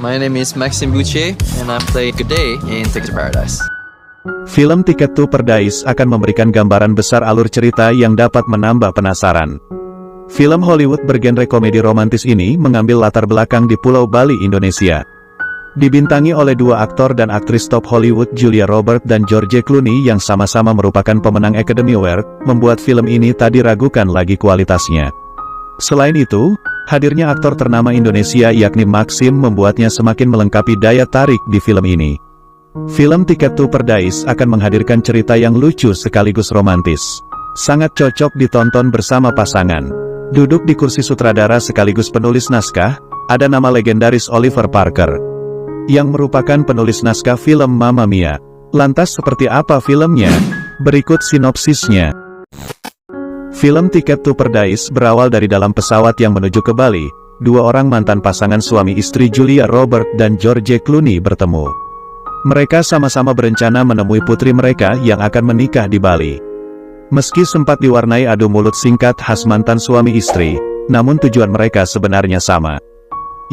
My name is Maxime Boucher, and I play G'day in Ticket to Paradise. Film Ticket to Paradise akan memberikan gambaran besar alur cerita yang dapat menambah penasaran. Film Hollywood bergenre komedi romantis ini mengambil latar belakang di Pulau Bali, Indonesia. Dibintangi oleh dua aktor dan aktris top Hollywood, Julia Roberts dan George Clooney yang sama-sama merupakan pemenang Academy Award, membuat film ini tak diragukan lagi kualitasnya. Selain itu, hadirnya aktor ternama Indonesia yakni Maxim membuatnya semakin melengkapi daya tarik di film ini. Film Ticket to Paradise akan menghadirkan cerita yang lucu sekaligus romantis. Sangat cocok ditonton bersama pasangan. Duduk di kursi sutradara sekaligus penulis naskah, ada nama legendaris Oliver Parker, yang merupakan penulis naskah film Mamma Mia. Lantas seperti apa filmnya? Berikut sinopsisnya. Film Ticket to Paradise berawal dari dalam pesawat yang menuju ke Bali. Dua orang mantan pasangan suami istri Julia Roberts dan George Clooney bertemu. Mereka sama-sama berencana menemui putri mereka yang akan menikah di Bali. Meski sempat diwarnai adu mulut singkat khas mantan suami istri, namun tujuan mereka sebenarnya sama,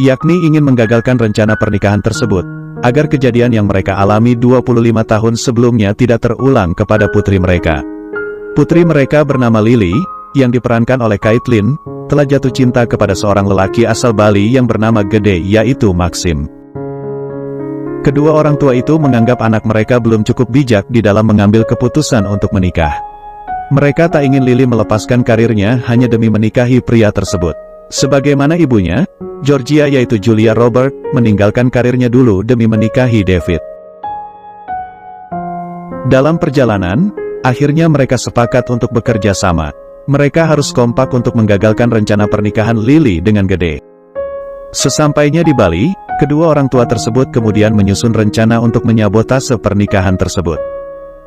yakni ingin menggagalkan rencana pernikahan tersebut, agar kejadian yang mereka alami 25 tahun sebelumnya tidak terulang kepada putri mereka. Putri mereka bernama Lily, yang diperankan oleh Caitlin, telah jatuh cinta kepada seorang lelaki asal Bali yang bernama G'day, yaitu Maxim. Kedua orang tua itu menganggap anak mereka belum cukup bijak di dalam mengambil keputusan untuk menikah. Mereka tak ingin Lily melepaskan karirnya hanya demi menikahi pria tersebut. Sebagaimana ibunya, Georgia yaitu Julia Roberts, meninggalkan karirnya dulu demi menikahi David. Dalam perjalanan, akhirnya mereka sepakat untuk bekerja sama. Mereka harus kompak untuk menggagalkan rencana pernikahan Lily dengan G'day. Sesampainya di Bali, kedua orang tua tersebut kemudian menyusun rencana untuk menyabotase pernikahan tersebut.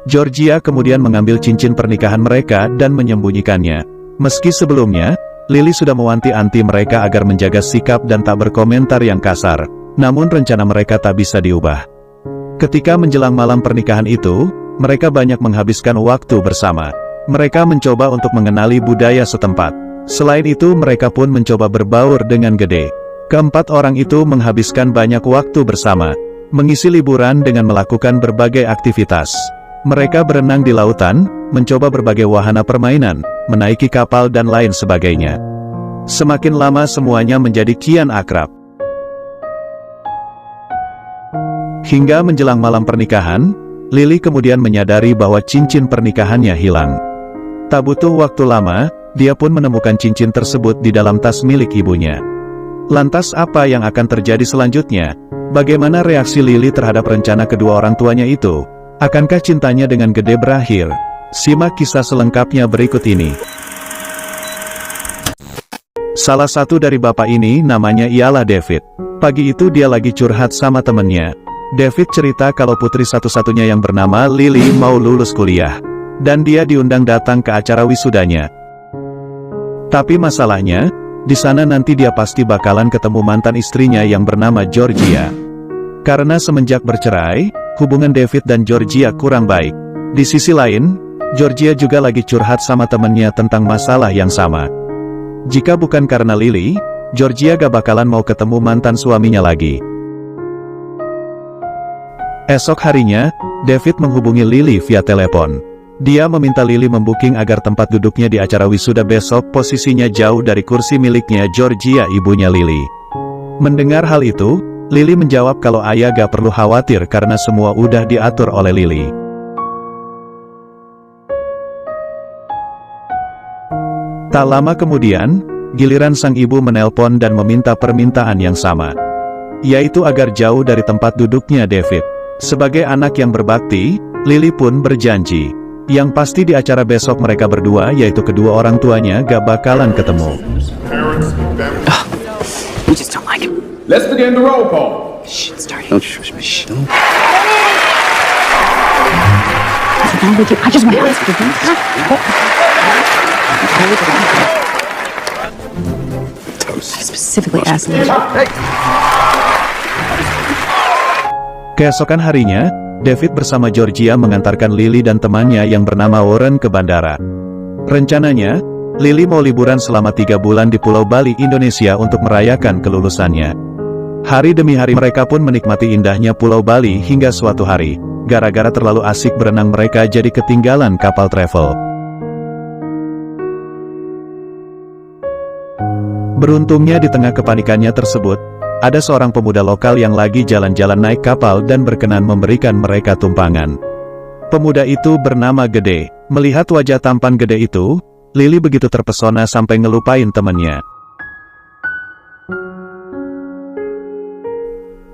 Georgia kemudian mengambil cincin pernikahan mereka dan menyembunyikannya. Meski sebelumnya, Lily sudah mewanti-wanti mereka agar menjaga sikap dan tak berkomentar yang kasar, namun rencana mereka tak bisa diubah. Ketika menjelang malam pernikahan itu, mereka banyak menghabiskan waktu bersama. Mereka mencoba untuk mengenali budaya setempat. Selain itu mereka pun mencoba berbaur dengan G'day. Keempat orang itu menghabiskan banyak waktu bersama, mengisi liburan dengan melakukan berbagai aktivitas. Mereka berenang di lautan, mencoba berbagai wahana permainan, menaiki kapal dan lain sebagainya. Semakin lama semuanya menjadi kian akrab. Hingga menjelang malam pernikahan, Lily kemudian menyadari bahwa cincin pernikahannya hilang. Tak butuh waktu lama, dia pun menemukan cincin tersebut di dalam tas milik ibunya. Lantas apa yang akan terjadi selanjutnya? Bagaimana reaksi Lily terhadap rencana kedua orang tuanya itu? Akankah cintanya dengan G'day berakhir? Simak kisah selengkapnya berikut ini. Salah satu dari bapak ini namanya ialah David. Pagi itu dia lagi curhat sama temennya. David cerita kalau putri satu-satunya yang bernama Lily mau lulus kuliah, dan dia diundang datang ke acara wisudanya. Tapi masalahnya, di sana nanti dia pasti bakalan ketemu mantan istrinya yang bernama Georgia. Karena semenjak bercerai, hubungan David dan Georgia kurang baik. Di sisi lain, Georgia juga lagi curhat sama temennya tentang masalah yang sama. Jika bukan karena Lily, Georgia gak bakalan mau ketemu mantan suaminya lagi. Esok harinya, David menghubungi Lily via telepon. Dia meminta Lily membooking agar tempat duduknya di acara wisuda besok posisinya jauh dari kursi miliknya Georgia, ibunya Lily. Mendengar hal itu, Lily menjawab kalau ayah gak perlu khawatir karena semua udah diatur oleh Lily. Tak lama kemudian, giliran sang ibu menelpon dan meminta permintaan yang sama, yaitu agar jauh dari tempat duduknya David. Sebagai anak yang berbakti, Lily pun berjanji, yang pasti di acara besok mereka berdua yaitu kedua orang tuanya gak bakalan ketemu. We just don't like him. Let's begin the roll call. Shh, it's starting. Don't shush me. Shh. What's wrong with you? I just want to ask you. Toast. I specifically asked you. Keesokan harinya, David bersama Georgia mengantarkan Lily dan temannya yang bernama Warren ke bandara. Rencananya, Lily mau liburan selama 3 bulan di Pulau Bali, Indonesia untuk merayakan kelulusannya. Hari demi hari mereka pun menikmati indahnya Pulau Bali hingga suatu hari, gara-gara terlalu asik berenang mereka jadi ketinggalan kapal travel. Beruntungnya di tengah kepanikannya tersebut, ada seorang pemuda lokal yang lagi jalan-jalan naik kapal dan berkenan memberikan mereka tumpangan. Pemuda itu bernama Gede. Melihat wajah tampan Gede itu, Lily begitu terpesona sampai ngelupain temannya.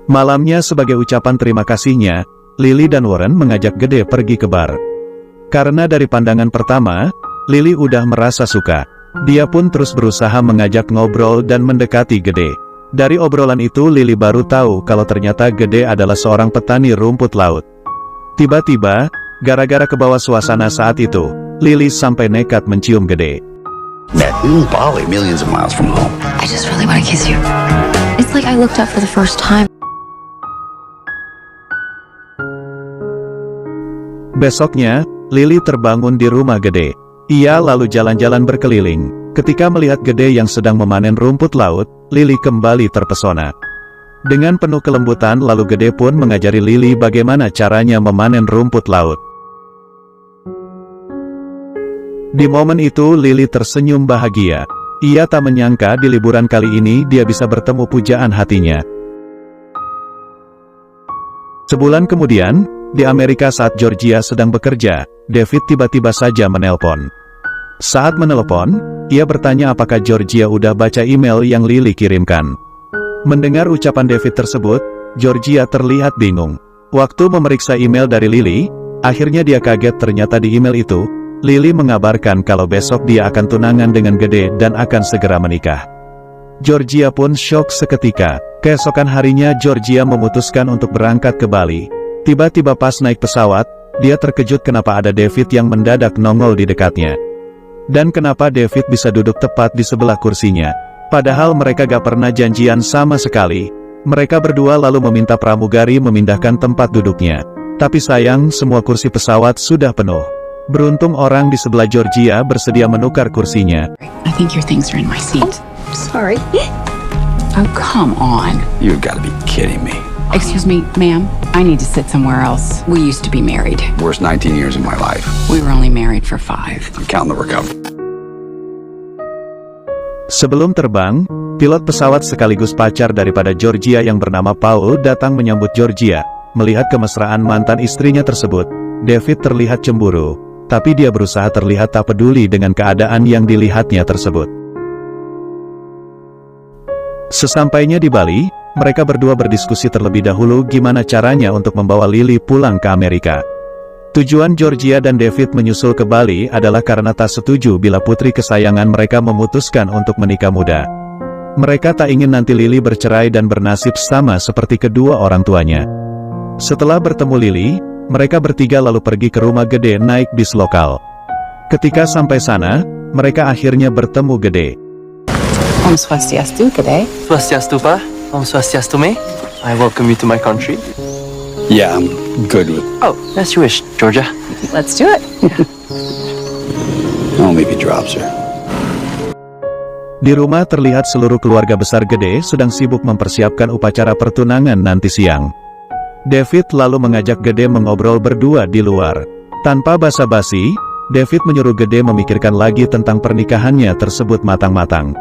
Malamnya sebagai ucapan terima kasihnya, Lily dan Warren mengajak Gede pergi ke bar. Karena dari pandangan pertama, Lily udah merasa suka. Dia pun terus berusaha mengajak ngobrol dan mendekati Gede. Dari obrolan itu Lily baru tahu kalau ternyata Gede adalah seorang petani rumput laut. Tiba-tiba, gara-gara kebawa suasana saat itu, Lily sampai nekat mencium Gede. Bali, millions of miles from home. I just really want to kiss you. It's like I looked up for the first time. Besoknya, Lily terbangun di rumah Gede. Ia lalu jalan-jalan berkeliling. Ketika melihat Gede yang sedang memanen rumput laut, Lily kembali terpesona. Dengan penuh kelembutan lalu Gede pun mengajari Lily bagaimana caranya memanen rumput laut. Di momen itu Lily tersenyum bahagia. Ia tak menyangka di liburan kali ini dia bisa bertemu pujaan hatinya. Sebulan kemudian, di Amerika saat Georgia sedang bekerja, David tiba-tiba saja menelpon. Saat menelpon, ia bertanya apakah Georgia udah baca email yang Lily kirimkan. Mendengar ucapan David tersebut, Georgia terlihat bingung. Waktu memeriksa email dari Lily, akhirnya dia kaget ternyata di email itu, Lily mengabarkan kalau besok dia akan tunangan dengan Gede dan akan segera menikah. Georgia pun syok seketika. Keesokan harinya Georgia memutuskan untuk berangkat ke Bali. Tiba-tiba pas naik pesawat, dia terkejut kenapa ada David yang mendadak nongol di dekatnya. Dan kenapa David bisa duduk tepat di sebelah kursinya. Padahal mereka gak pernah janjian sama sekali. Mereka berdua lalu meminta pramugari memindahkan tempat duduknya. Tapi sayang semua kursi pesawat sudah penuh. Beruntung orang di sebelah Georgia bersedia menukar kursinya. I think your things are in my seat. Sorry. Oh, come on. You've got to be kidding me. Excuse me, ma'am. I need to sit somewhere else. We used to be married. Worst 19 years of my life. We were only married for 5. I'm counting the recovery. Sebelum terbang, pilot pesawat sekaligus pacar daripada Georgia yang bernama Paul datang menyambut Georgia. Melihat kemesraan mantan istrinya tersebut, David terlihat cemburu. Tapi dia berusaha terlihat tak peduli dengan keadaan yang dilihatnya tersebut. Sesampainya di Bali, mereka berdua berdiskusi terlebih dahulu gimana caranya untuk membawa Lily pulang ke Amerika. Tujuan Georgia dan David menyusul ke Bali adalah karena tak setuju bila putri kesayangan mereka memutuskan untuk menikah muda. Mereka tak ingin nanti Lily bercerai dan bernasib sama seperti kedua orang tuanya. Setelah bertemu Lily, mereka bertiga lalu pergi ke rumah Gede naik bis lokal. Ketika sampai sana, mereka akhirnya bertemu Gede. Om Swastiastu, Gede. Swastiastu, Pa. Om Swastiastu, Me. I welcome you to my country. Yeah, I'm good with. Oh, as you wish, Georgia. Let's do it. I'll maybe drops her. Di rumah terlihat seluruh keluarga besar Gede sedang sibuk mempersiapkan upacara pertunangan nanti siang. David lalu mengajak Gede mengobrol berdua di luar. Tanpa basa-basi, David menyuruh Gede memikirkan lagi tentang pernikahannya tersebut matang-matang.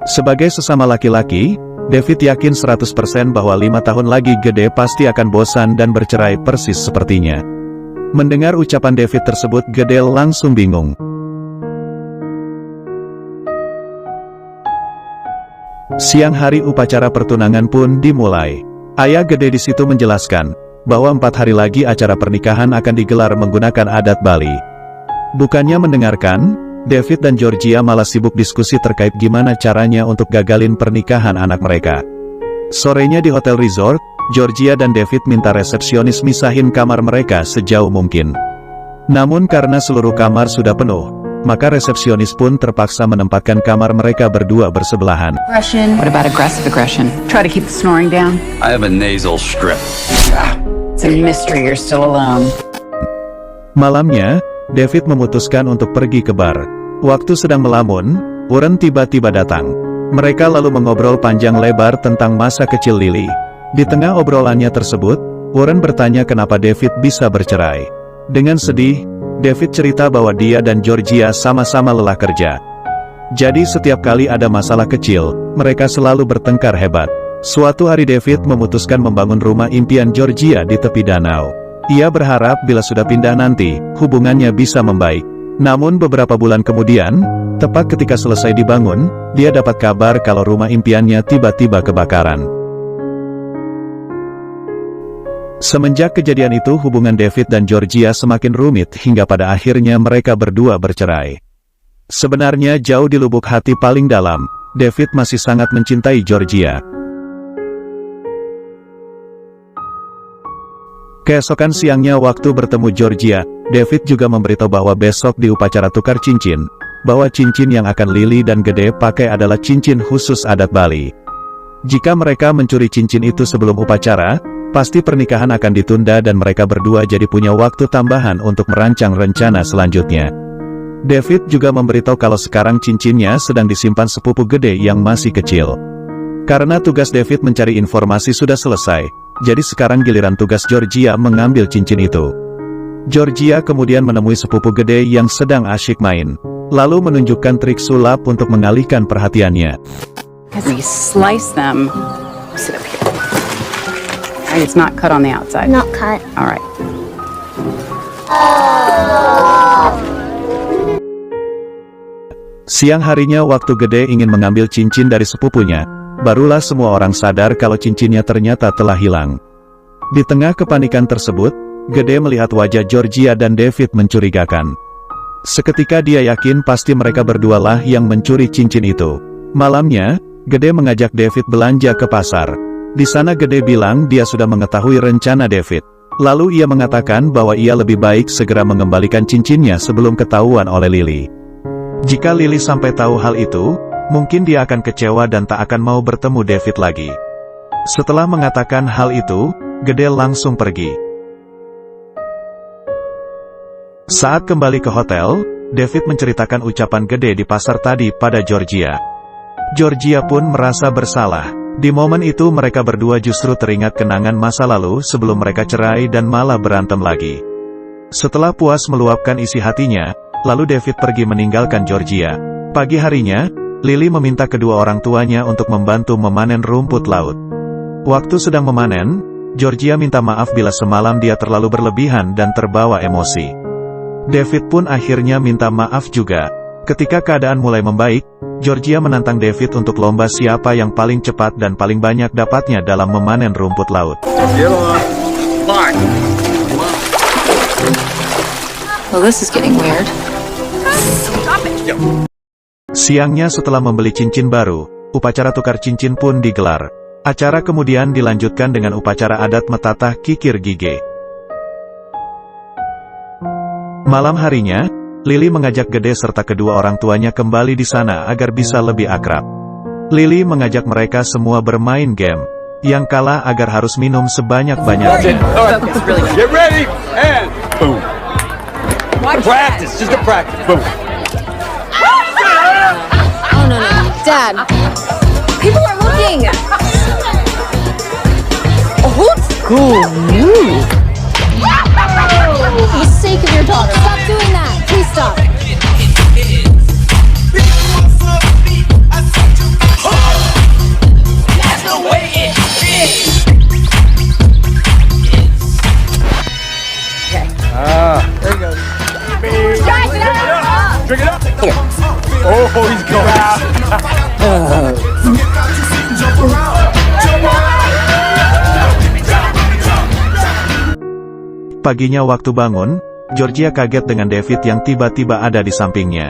Sebagai sesama laki-laki, David yakin 100% bahwa 5 tahun lagi Gede pasti akan bosan dan bercerai persis sepertinya. Mendengar ucapan David tersebut, Gede langsung bingung. Siang hari upacara pertunangan pun dimulai. Ayah Gede di situ menjelaskan bahwa 4 hari lagi acara pernikahan akan digelar menggunakan adat Bali. Bukannya mendengarkan, David dan Georgia malah sibuk diskusi terkait gimana caranya untuk gagalin pernikahan anak mereka. Sorenya di hotel resort, Georgia dan David minta resepsionis misahin kamar mereka sejauh mungkin. Namun karena seluruh kamar sudah penuh, maka resepsionis pun terpaksa menempatkan kamar mereka berdua bersebelahan. Aggression. What about aggressive aggression? Try to keep the snoring down. I have a nasal strip. It's a mystery you're still alone. Malamnya, David memutuskan untuk pergi ke bar. Waktu sedang melamun, Warren tiba-tiba datang. Mereka lalu mengobrol panjang lebar tentang masa kecil Lily. Di tengah obrolannya tersebut, Warren bertanya kenapa David bisa bercerai. Dengan sedih, David cerita bahwa dia dan Georgia sama-sama lelah kerja. Jadi setiap kali ada masalah kecil, mereka selalu bertengkar hebat. Suatu hari David memutuskan membangun rumah impian Georgia di tepi danau. Ia berharap bila sudah pindah nanti, hubungannya bisa membaik. Namun beberapa bulan kemudian, tepat ketika selesai dibangun, dia dapat kabar kalau rumah impiannya tiba-tiba kebakaran. Semenjak kejadian itu hubungan David dan Georgia semakin rumit hingga pada akhirnya mereka berdua bercerai. Sebenarnya jauh di lubuk hati paling dalam, David masih sangat mencintai Georgia. Keesokan siangnya waktu bertemu Georgia, David juga memberitahu bahwa besok di upacara tukar cincin, bahwa cincin yang akan Lily dan Gede pakai adalah cincin khusus adat Bali. Jika mereka mencuri cincin itu sebelum upacara, pasti pernikahan akan ditunda dan mereka berdua jadi punya waktu tambahan untuk merancang rencana selanjutnya. David juga memberitahu kalau sekarang cincinnya sedang disimpan sepupu Gede yang masih kecil. Karena tugas David mencari informasi sudah selesai, jadi sekarang giliran tugas Georgia mengambil cincin itu. Georgia kemudian menemui sepupu Gede yang sedang asyik main, lalu menunjukkan trik sulap untuk mengalihkan perhatiannya. Because we slice them. Sit up here. Alright, it's not cut on the outside. Not cut. Alright. Siang harinya waktu Gede ingin mengambil cincin dari sepupunya, barulah semua orang sadar kalau cincinnya ternyata telah hilang. Di tengah kepanikan tersebut, Gede melihat wajah Georgia dan David mencurigakan. Seketika dia yakin pasti mereka berdualah yang mencuri cincin itu. Malamnya, Gede mengajak David belanja ke pasar. Di sana Gede bilang dia sudah mengetahui rencana David. Lalu ia mengatakan bahwa ia lebih baik segera mengembalikan cincinnya sebelum ketahuan oleh Lily. Jika Lily sampai tahu hal itu, mungkin dia akan kecewa dan tak akan mau bertemu David lagi. Setelah mengatakan hal itu, Gede langsung pergi. Saat kembali ke hotel, David menceritakan ucapan Gede di pasar tadi pada Georgia. Georgia pun merasa bersalah. Di momen itu mereka berdua justru teringat kenangan masa lalu sebelum mereka cerai dan malah berantem lagi. Setelah puas meluapkan isi hatinya, lalu David pergi meninggalkan Georgia. Pagi harinya, Lily meminta kedua orang tuanya untuk membantu memanen rumput laut. Waktu sedang memanen, Georgia minta maaf bila semalam dia terlalu berlebihan dan terbawa emosi. David pun akhirnya minta maaf juga. Ketika keadaan mulai membaik, Georgia menantang David untuk lomba siapa yang paling cepat dan paling banyak dapatnya dalam memanen rumput laut. Well, this is getting weird. Siangnya setelah membeli cincin baru, upacara tukar cincin pun digelar. Acara kemudian dilanjutkan dengan upacara adat metatah kikir gige. Malam harinya, Lily mengajak Gede serta kedua orang tuanya kembali di sana agar bisa lebih akrab. Lily mengajak mereka semua bermain game. Yang kalah agar harus minum sebanyak-banyaknya. Get ready, and boom. Practice, just a practice. Boom. Oh, no. Dad, people are looking. Oh, cool move. For the sake of your daughter, stop doing that. Please stop. There he goes. Drink it up. Oh, he's going out. Paginya waktu bangun, Georgia kaget dengan David yang tiba-tiba ada di sampingnya.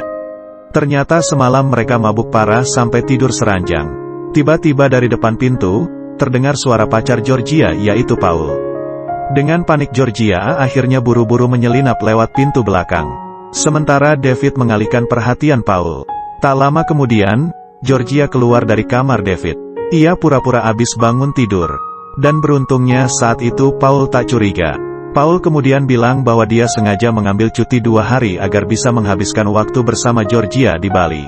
Ternyata semalam mereka mabuk parah sampai tidur seranjang. Tiba-tiba dari depan pintu, terdengar suara pacar Georgia yaitu Paul. Dengan panik Georgia akhirnya buru-buru menyelinap lewat pintu belakang. Sementara David mengalihkan perhatian Paul. Tak lama kemudian, Georgia keluar dari kamar David. Ia pura-pura habis bangun tidur. Dan beruntungnya saat itu Paul tak curiga. Paul kemudian bilang bahwa dia sengaja mengambil cuti 2 hari agar bisa menghabiskan waktu bersama Georgia di Bali.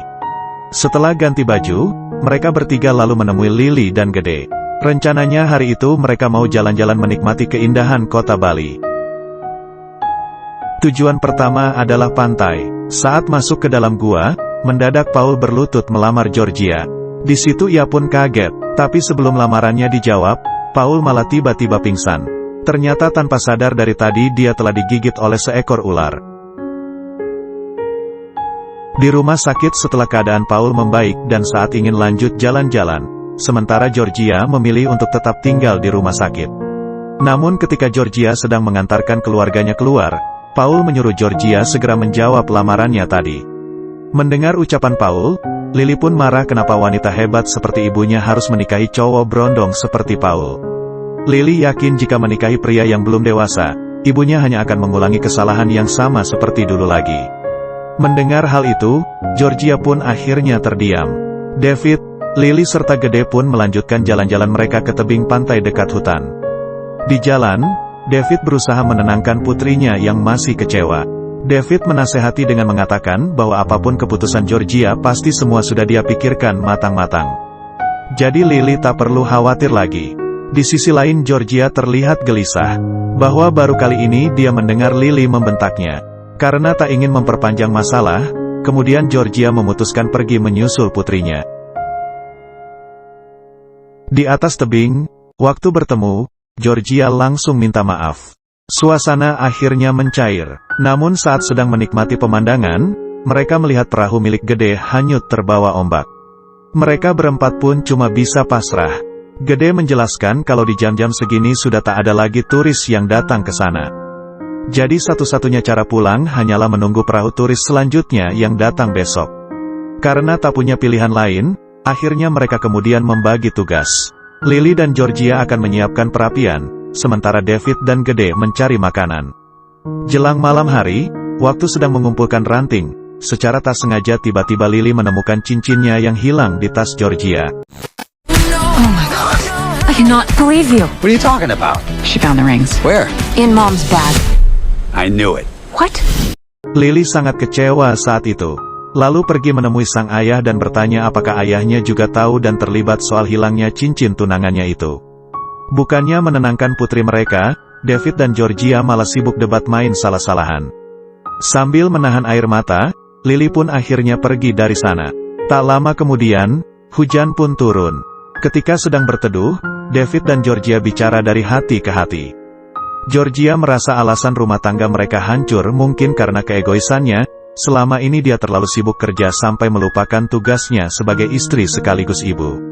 Setelah ganti baju, mereka bertiga lalu menemui Lily dan Gede. Rencananya hari itu mereka mau jalan-jalan menikmati keindahan kota Bali. Tujuan pertama adalah pantai. Saat masuk ke dalam gua, mendadak Paul berlutut melamar Georgia. Di situ ia pun kaget, tapi sebelum lamarannya dijawab, Paul malah tiba-tiba pingsan. Ternyata tanpa sadar dari tadi dia telah digigit oleh seekor ular. Di rumah sakit setelah keadaan Paul membaik dan saat ingin lanjut jalan-jalan, sementara Georgia memilih untuk tetap tinggal di rumah sakit. Namun ketika Georgia sedang mengantarkan keluarganya keluar, Paul menyuruh Georgia segera menjawab lamarannya tadi. Mendengar ucapan Paul, Lily pun marah kenapa wanita hebat seperti ibunya harus menikahi cowok brondong seperti Paul. Lily yakin jika menikahi pria yang belum dewasa, ibunya hanya akan mengulangi kesalahan yang sama seperti dulu lagi. Mendengar hal itu, Georgia pun akhirnya terdiam. David, Lily serta Gede pun melanjutkan jalan-jalan mereka ke tebing pantai dekat hutan. Di jalan, David berusaha menenangkan putrinya yang masih kecewa. David menasehati dengan mengatakan bahwa apapun keputusan Georgia pasti semua sudah dia pikirkan matang-matang. Jadi Lily tak perlu khawatir lagi. Di sisi lain Georgia terlihat gelisah, bahwa baru kali ini dia mendengar Lily membentaknya. Karena tak ingin memperpanjang masalah, kemudian Georgia memutuskan pergi menyusul putrinya. Di atas tebing, waktu bertemu, Georgia langsung minta maaf. Suasana akhirnya mencair, namun saat sedang menikmati pemandangan, mereka melihat perahu milik Gede hanyut terbawa ombak. Mereka berempat pun cuma bisa pasrah. Gede menjelaskan kalau di jam-jam segini sudah tak ada lagi turis yang datang ke sana. Jadi satu-satunya cara pulang hanyalah menunggu perahu turis selanjutnya yang datang besok. Karena tak punya pilihan lain, akhirnya mereka kemudian membagi tugas. Lily dan Georgia akan menyiapkan perapian, sementara David dan Gede mencari makanan. Jelang malam hari, waktu sedang mengumpulkan ranting, secara tak sengaja tiba-tiba Lily menemukan cincinnya yang hilang di tas Georgia. I cannot believe you. What are you talking about? She found the rings. Where? In Mom's bag. I knew it. What? Lily sangat kecewa saat itu. Lalu pergi menemui sang ayah dan bertanya apakah ayahnya juga tahu dan terlibat soal hilangnya cincin tunangannya itu. Bukannya menenangkan putri mereka, David dan Georgia malah sibuk debat main salah-salahan. Sambil menahan air mata, Lily pun akhirnya pergi dari sana. Tak lama kemudian, hujan pun turun. Ketika sedang berteduh, David dan Georgia bicara dari hati ke hati. Georgia merasa alasan rumah tangga mereka hancur mungkin karena keegoisannya, selama ini dia terlalu sibuk kerja sampai melupakan tugasnya sebagai istri sekaligus ibu.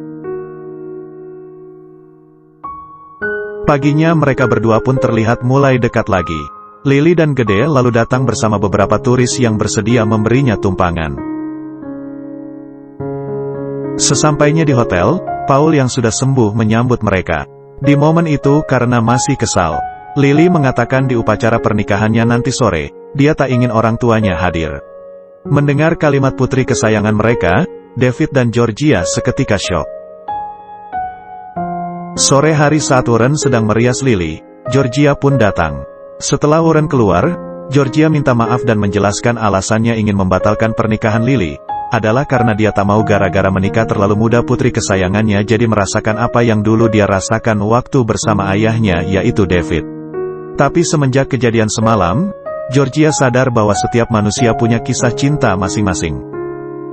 Paginya mereka berdua pun terlihat mulai dekat lagi. Lily dan Gede lalu datang bersama beberapa turis yang bersedia memberinya tumpangan. Sesampainya di hotel, Paul yang sudah sembuh menyambut mereka. Di momen itu karena masih kesal, Lily mengatakan di upacara pernikahannya nanti sore, dia tak ingin orang tuanya hadir. Mendengar kalimat putri kesayangan mereka, David dan Georgia seketika syok. Sore hari saat Warren sedang merias Lily, Georgia pun datang. Setelah Warren keluar, Georgia minta maaf dan menjelaskan alasannya ingin membatalkan pernikahan Lily adalah karena dia tak mau gara-gara menikah terlalu muda putri kesayangannya jadi merasakan apa yang dulu dia rasakan waktu bersama ayahnya yaitu David. Tapi semenjak kejadian semalam, Georgia sadar bahwa setiap manusia punya kisah cinta masing-masing.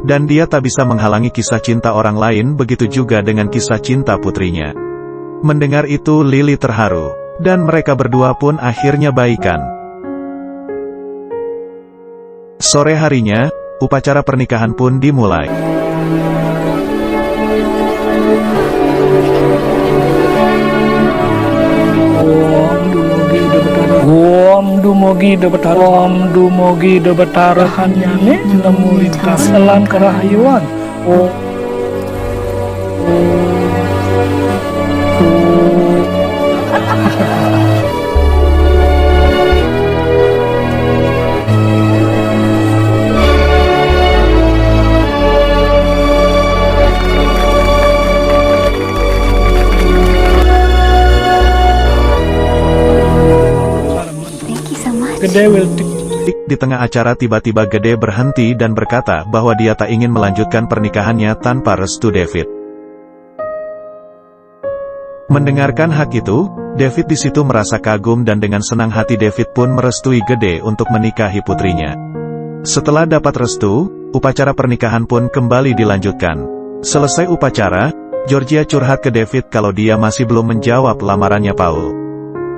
Dan dia tak bisa menghalangi kisah cinta orang lain, begitu juga dengan kisah cinta putrinya. Mendengar itu Lily terharu, dan mereka berdua pun akhirnya baikan. Sore harinya, upacara pernikahan pun dimulai. Om dumugi de betara hanyane nemu lintas elan kerahayuan. Thank you so much. Gede will di tengah acara tiba-tiba Gede berhenti dan berkata bahwa dia tak ingin melanjutkan pernikahannya tanpa restu David. Mendengarkan hak itu, David di situ merasa kagum dan dengan senang hati David pun merestui Gede untuk menikahi putrinya. Setelah dapat restu, upacara pernikahan pun kembali dilanjutkan. Selesai upacara, Georgia curhat ke David kalau dia masih belum menjawab lamarannya Paul.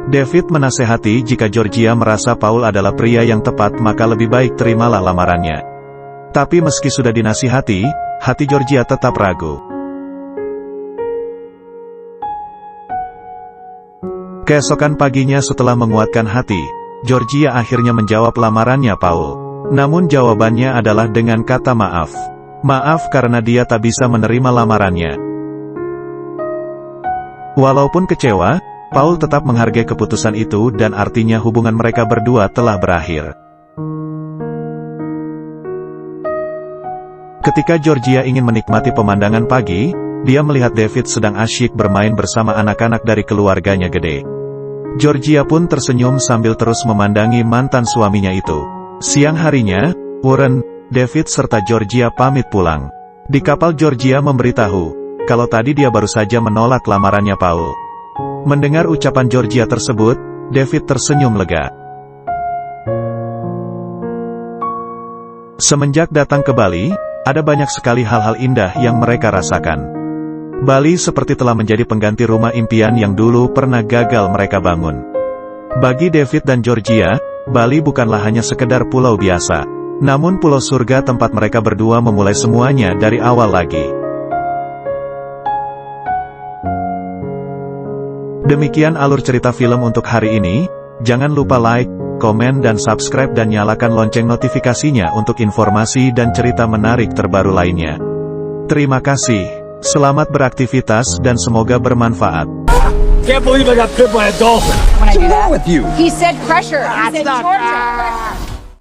David menasehati jika Georgia merasa Paul adalah pria yang tepat maka lebih baik terimalah lamarannya. Tapi meski sudah dinasihati, hati Georgia tetap ragu. Keesokan paginya setelah menguatkan hati, Georgia akhirnya menjawab lamarannya Paul. Namun jawabannya adalah dengan kata maaf. Maaf karena dia tak bisa menerima lamarannya. Walaupun kecewa, Paul tetap menghargai keputusan itu dan artinya hubungan mereka berdua telah berakhir. Ketika Georgia ingin menikmati pemandangan pagi, dia melihat David sedang asyik bermain bersama anak-anak dari keluarganya Gede. Georgia pun tersenyum sambil terus memandangi mantan suaminya itu. Siang harinya, Warren, David serta Georgia pamit pulang. Di kapal Georgia memberitahu, kalau tadi dia baru saja menolak lamarannya Paul. Mendengar ucapan Georgia tersebut, David tersenyum lega. Semenjak datang ke Bali, ada banyak sekali hal-hal indah yang mereka rasakan. Bali seperti telah menjadi pengganti rumah impian yang dulu pernah gagal mereka bangun. Bagi David dan Georgia, Bali bukanlah hanya sekedar pulau biasa, namun pulau surga tempat mereka berdua memulai semuanya dari awal lagi. Demikian alur cerita film untuk hari ini. Jangan lupa like, komen dan subscribe dan nyalakan lonceng notifikasinya untuk informasi dan cerita menarik terbaru lainnya. Terima kasih. Selamat beraktivitas dan semoga bermanfaat. Can't believe I got bit by a dolphin. When I do What's that, wrong with you? He said pressure. He said not- torture.